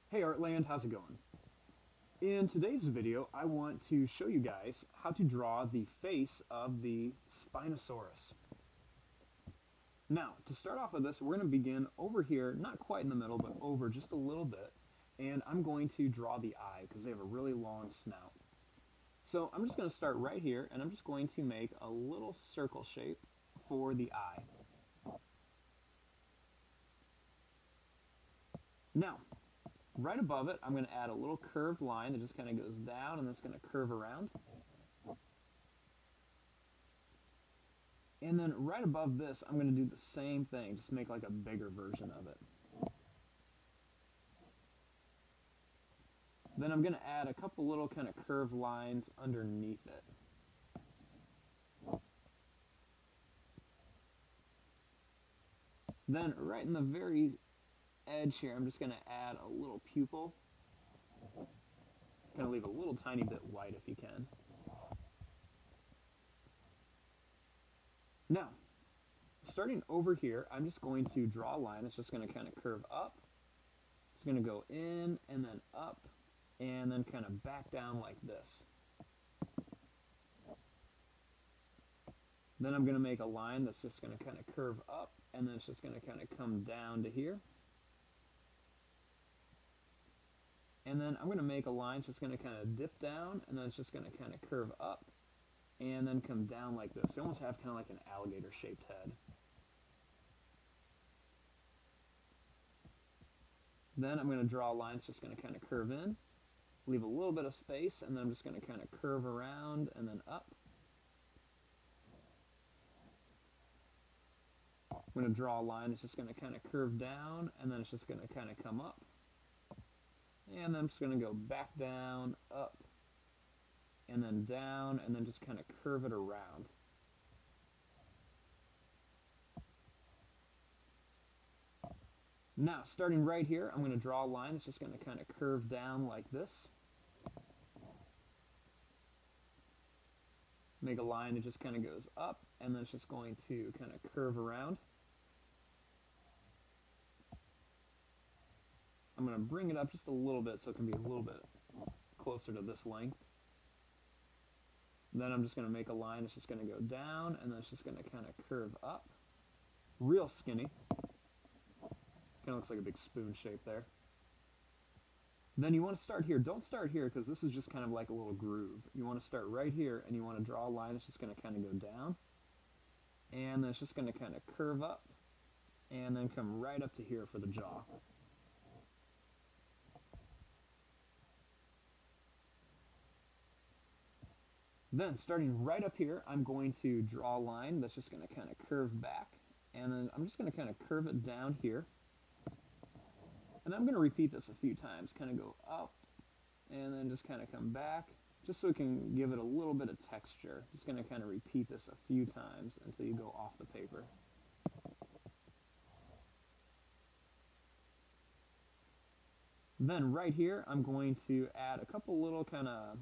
Hey Artland, how's it going? In today's video, I want to show you guys how to draw the face of the Spinosaurus. Now, to start off with this, we're going to begin over here, not quite in the middle, but over just a little bit, and I'm going to draw the eye because they have a really long snout. So I'm just going to start right here, and I'm just going to make a little circle shape for the eye. Now, right above it, I'm going to add a little curved line that just kind of goes down and it's going to curve around. And then right above this, I'm going to do the same thing, just make like a bigger version of it. Then I'm going to add a couple little kind of curved lines underneath it. Then right in the very edge here, I'm just going to add a little pupil. Kind of leave a little tiny bit white if you can. Now, starting over here, I'm just going to draw a line. It's just going to kind of curve up. It's going to go in and then up and then kind of back down like this. Then I'm going to make a line that's just going to kind of curve up and then it's just going to kind of come down to here. And then I'm going to make a line that's just going to kind of dip down and then it's just going to kind of curve up and then come down like this. You almost have kind of like an alligator shaped head. Then I'm going to draw a line that's just going to kind of curve in, leave a little bit of space, and then I'm just going to kind of curve around and then up. I'm going to draw a line that's just going to kind of curve down and then it's just going to kind of come up. And then I'm just going to go back down, up, and then down, and then just kind of curve it around. Now, starting right here, I'm going to draw a line that's just going to kind of curve down like this. Make a line that just kind of goes up, and then it's just going to kind of curve around. I'm going to bring it up just a little bit so it can be a little bit closer to this length. Then I'm just going to make a line that's just going to go down, and then it's just going to kind of curve up. Real skinny. Kind of looks like a big spoon shape there. Then you want to start here. Don't start here because this is just kind of like a little groove. You want to start right here, and you want to draw a line that's just going to kind of go down. And then it's just going to kind of curve up, and then come right up to here for the jaw. Then, starting right up here, I'm going to draw a line that's just going to kind of curve back. And then I'm just going to kind of curve it down here. And I'm going to repeat this a few times. Kind of go up, and then just kind of come back. Just so we can give it a little bit of texture. Just going to kind of repeat this a few times until you go off the paper. Then right here, I'm going to add a couple little kind of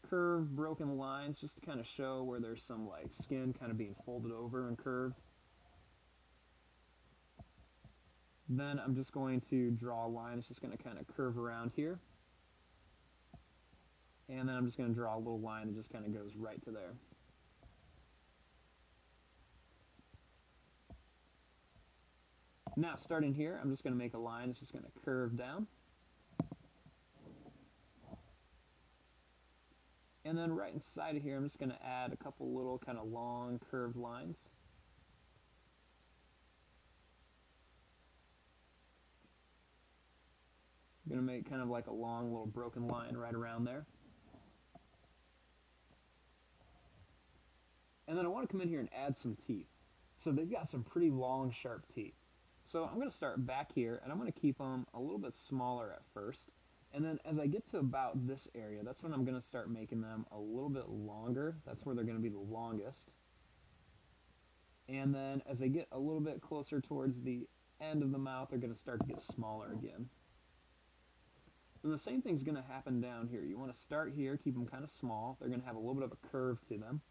curved, broken lines just to kind of show where there's some like skin kind of being folded over and curved. Then I'm just going to draw a line. It's just going to kind of curve around here. And then I'm just going to draw a little line that just kind of goes right to there. Now, starting here, I'm just going to make a line that's just going to curve down. And then right inside of here, I'm just going to add a couple little kind of long curved lines. I'm going to make kind of like a long little broken line right around there. And then I want to come in here and add some teeth. So they've got some pretty long, sharp teeth. So I'm going to start back here, and I'm going to keep them a little bit smaller at first. And then as I get to about this area, that's when I'm going to start making them a little bit longer. That's where they're going to be the longest. And then as I get a little bit closer towards the end of the mouth, they're going to start to get smaller again. And the same thing's going to happen down here. You want to start here, keep them kind of small. They're going to have a little bit of a curve to them.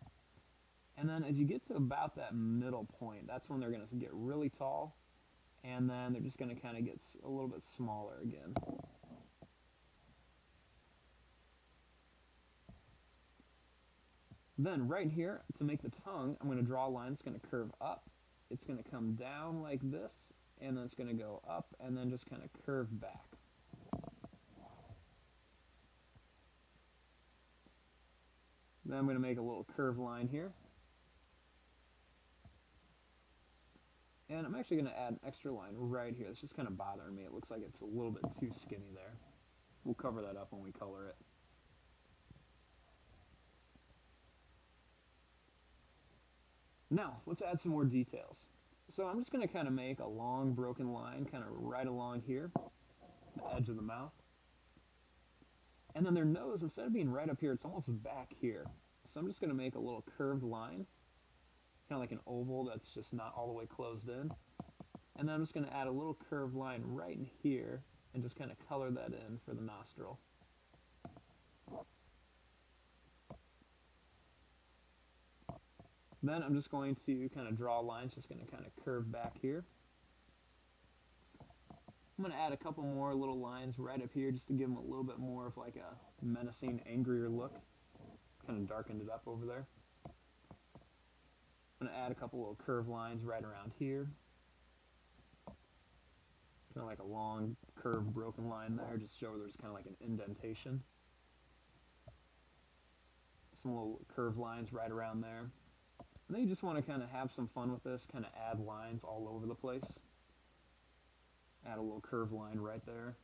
And then as you get to about that middle point, that's when they're going to get really tall. And then they're just going to kind of get a little bit smaller again. Then right here, to make the tongue, I'm going to draw a line that's going to curve up. It's going to come down like this, and then it's going to go up, and then just kind of curve back. Then I'm going to make a little curved line here. And I'm actually going to add an extra line right here. It's just kind of bothering me. It looks like it's a little bit too skinny there. We'll cover that up when we color it. Now, let's add some more details. So I'm just going to kind of make a long broken line kind of right along here, the edge of the mouth. And then their nose, instead of being right up here, it's almost back here. So I'm just going to make a little curved line, kind of like an oval that's just not all the way closed in. And then I'm just going to add a little curved line right in here and just kind of color that in for the nostril. Then I'm just going to kind of draw lines, just going to kind of curve back here. I'm going to add a couple more little lines right up here just to give them a little bit more of like a menacing, angrier look. Kind of darkened it up over there. I'm going to add a couple little curved lines right around here. Kind of like a long, curved, broken line there, just show where there's kind of like an indentation. Some little curved lines right around there. And then you just want to kind of have some fun with this, kind of add lines all over the place. Add a little curved line right there.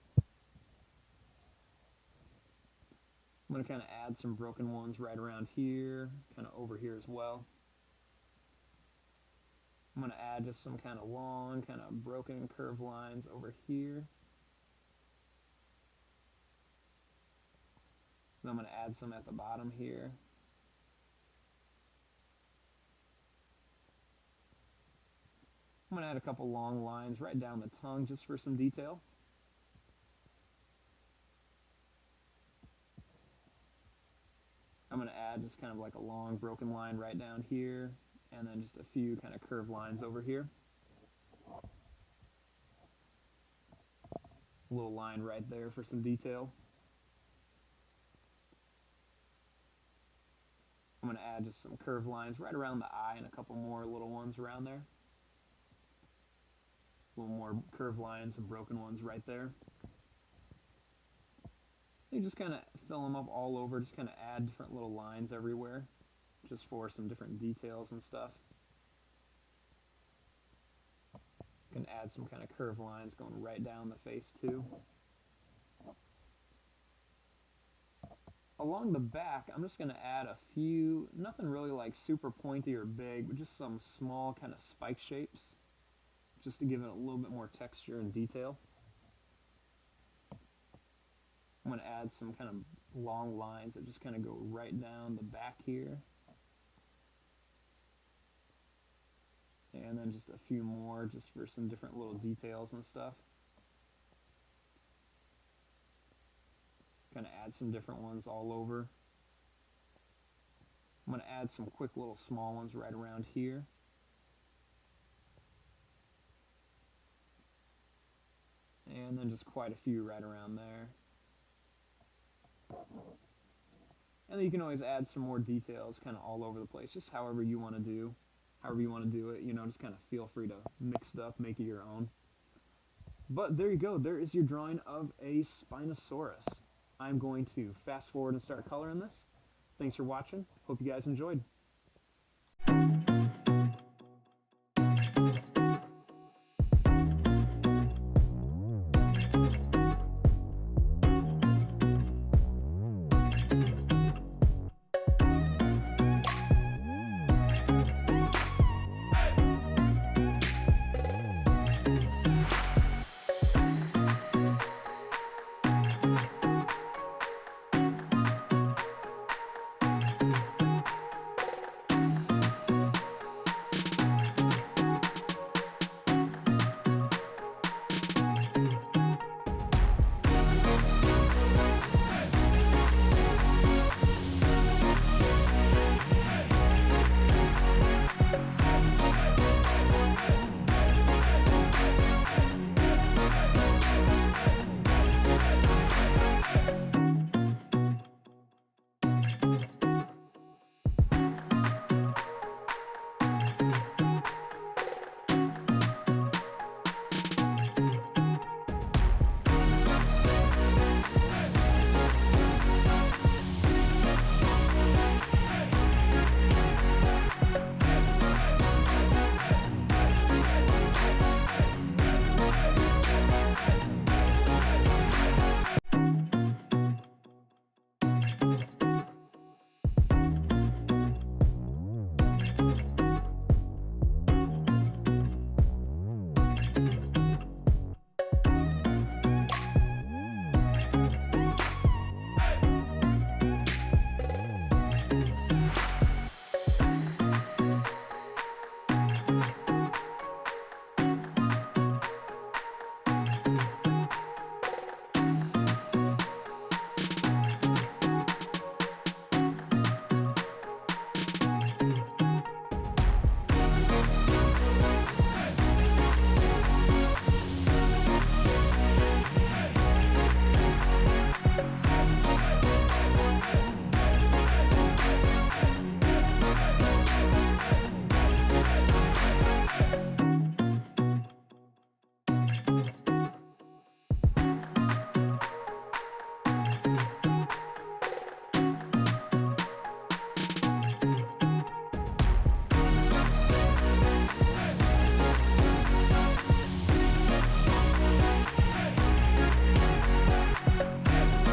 I'm going to kind of add some broken ones right around here, kind of over here as well. I'm going to add just some kind of long, kind of broken curved lines over here. Then I'm going to add some at the bottom here. I'm going to add a couple long lines right down the tongue just for some detail. I'm going to add just kind of like a long broken line right down here, and then just a few kind of curved lines over here. A little line right there for some detail. I'm going to add just some curved lines right around the eye and a couple more little ones around there. A little more curved lines and broken ones right there. You just kind of fill them up all over, just kind of add different little lines everywhere, just for some different details and stuff. You can add some kind of curved lines going right down the face too. Along the back, I'm just going to add a few, nothing really like super pointy or big, but just some small kind of spike shapes, just to give it a little bit more texture and detail. I'm going to add some kind of long lines that just kind of go right down the back here. And then just a few more just for some different little details and stuff. Kind of add some different ones all over. I'm going to add some quick little small ones right around here. And then just quite a few right around there. And then you can always add some more details kind of all over the place, just however you want to do it, you know, just kind of feel free to mix it up, make it your own. But there you go, there is your drawing of a Spinosaurus. I'm going to fast forward and start coloring this. Thanks for watching, hope you guys enjoyed.